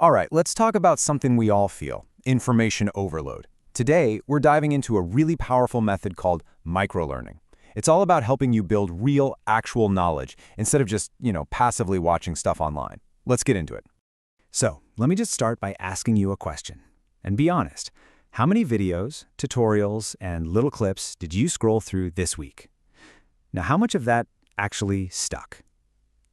All right, let's talk about something we all feel, information overload. Today, we're diving into a really powerful method called microlearning. It's all about helping you build real, actual knowledge instead of just, passively watching stuff online. Let's get into it. So, let me just start by asking you a question. And be honest, how many videos, tutorials, and little clips did you scroll through this week? Now, how much of that actually stuck?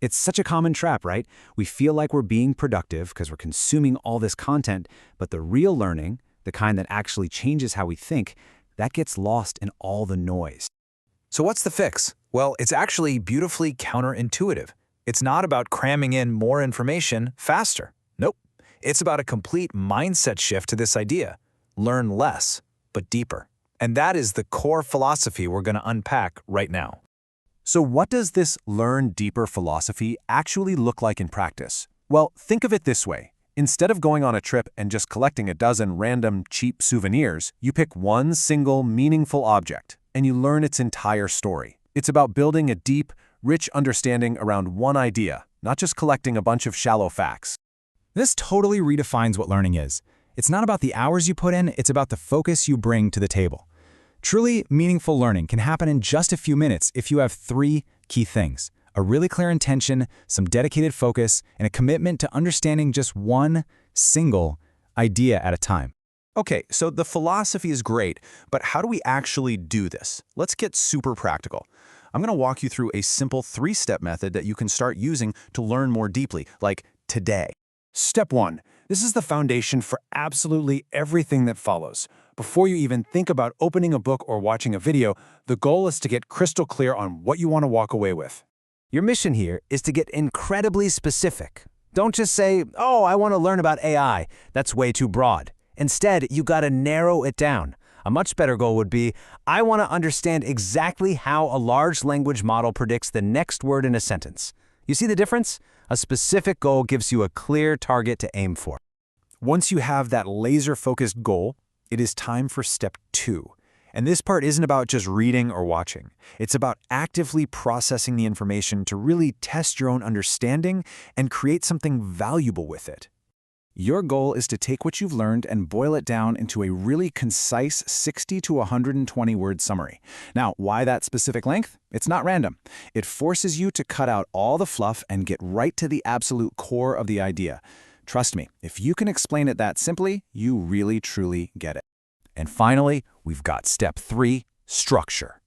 It's such a common trap, right? We feel like we're being productive because we're consuming all this content, but the real learning, the kind that actually changes how we think, that gets lost in all the noise. So what's the fix? Well, it's actually beautifully counterintuitive. It's not about cramming in more information faster. Nope. It's about a complete mindset shift to this idea. Learn less, but deeper. And that is the core philosophy we're going to unpack right now. So what does this learn deeper philosophy actually look like in practice? Well, think of it this way. Instead of going on a trip and just collecting a dozen random, cheap souvenirs, you pick one single, meaningful object, and you learn its entire story. It's about building a deep, rich understanding around one idea, not just collecting a bunch of shallow facts. This totally redefines what learning is. It's not about the hours you put in, it's about the focus you bring to the table. Truly meaningful learning can happen in just a few minutes if you have 3 key things: a really clear intention, some dedicated focus, and a commitment to understanding just one single idea at a time. Okay, so the philosophy is great, but how do we actually do this? Let's get super practical. I'm going to walk you through a simple 3-step method that you can start using to learn more deeply, like today. Step 1. This is the foundation for absolutely everything that follows. Before you even think about opening a book or watching a video, the goal is to get crystal clear on what you want to walk away with. Your mission here is to get incredibly specific. Don't just say, oh, I want to learn about AI. That's way too broad. Instead, you got to narrow it down. A much better goal would be, I want to understand exactly how a large language model predicts the next word in a sentence. You see the difference? A specific goal gives you a clear target to aim for. Once you have that laser-focused goal, it is time for step 2. And this part isn't about just reading or watching. It's about actively processing the information to really test your own understanding and create something valuable with it. Your goal is to take what you've learned and boil it down into a really concise 60 to 120 word summary. Now, why that specific length? It's not random. It forces you to cut out all the fluff and get right to the absolute core of the idea. Trust me, if you can explain it that simply, you really truly get it. And finally, we've got step 3, structure.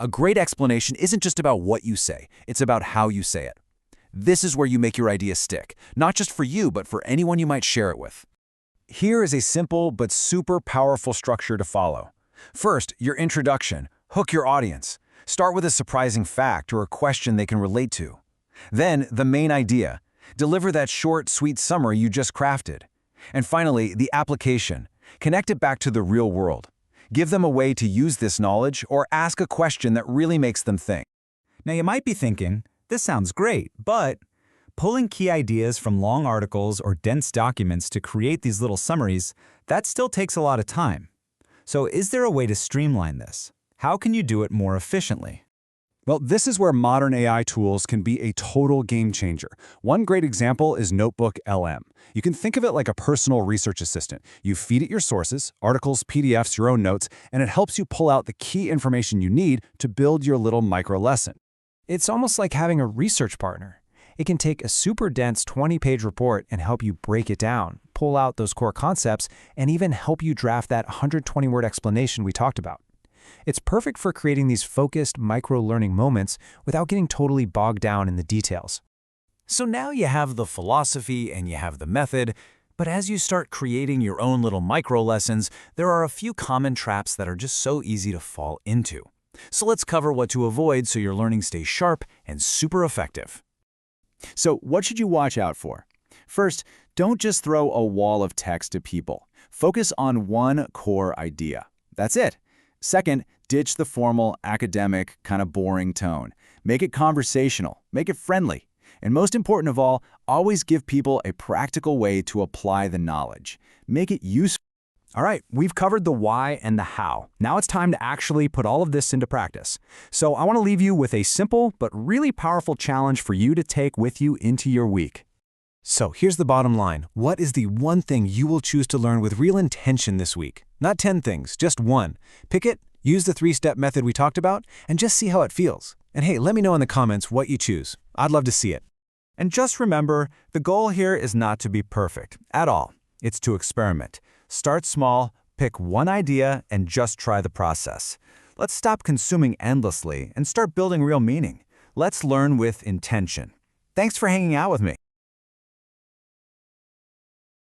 A great explanation isn't just about what you say, it's about how you say it. This is where you make your idea stick, not just for you, but for anyone you might share it with. Here is a simple but super powerful structure to follow. First, your introduction. Hook your audience. Start with a surprising fact or a question they can relate to. Then, the main idea. Deliver that short, sweet summary you just crafted. And finally, the application. Connect it back to the real world. Give them a way to use this knowledge or ask a question that really makes them think. Now you might be thinking, this sounds great, but pulling key ideas from long articles or dense documents to create these little summaries, that still takes a lot of time. So is there a way to streamline this? How can you do it more efficiently? Well, this is where modern AI tools can be a total game changer. One great example is Notebook LM. You can think of it like a personal research assistant. You feed it your sources, articles, PDFs, your own notes, and it helps you pull out the key information you need to build your little micro lesson. It's almost like having a research partner. It can take a super dense 20-page report and help you break it down, pull out those core concepts, and even help you draft that 120-word explanation we talked about. It's perfect for creating these focused micro-learning moments without getting totally bogged down in the details. So now you have the philosophy and you have the method, but as you start creating your own little micro lessons, there are a few common traps that are just so easy to fall into. So let's cover what to avoid so your learning stays sharp and super effective. So what should you watch out for? First, don't just throw a wall of text to people. Focus on one core idea. That's it. Second, ditch the formal, academic, kind of boring tone. Make it conversational. Make it friendly. And most important of all, always give people a practical way to apply the knowledge. Make it useful. All right, we've covered the why and the how. Now it's time to actually put all of this into practice. So I want to leave you with a simple but really powerful challenge for you to take with you into your week. So here's the bottom line. What is the one thing you will choose to learn with real intention this week? Not 10 things, just one. Pick it, use the 3-step method we talked about, and just see how it feels. And hey, let me know in the comments what you choose. I'd love to see it. And just remember, the goal here is not to be perfect at all. It's to experiment. Start small, pick one idea, and just try the process. Let's stop consuming endlessly and start building real meaning. Let's learn with intention. Thanks for hanging out with me.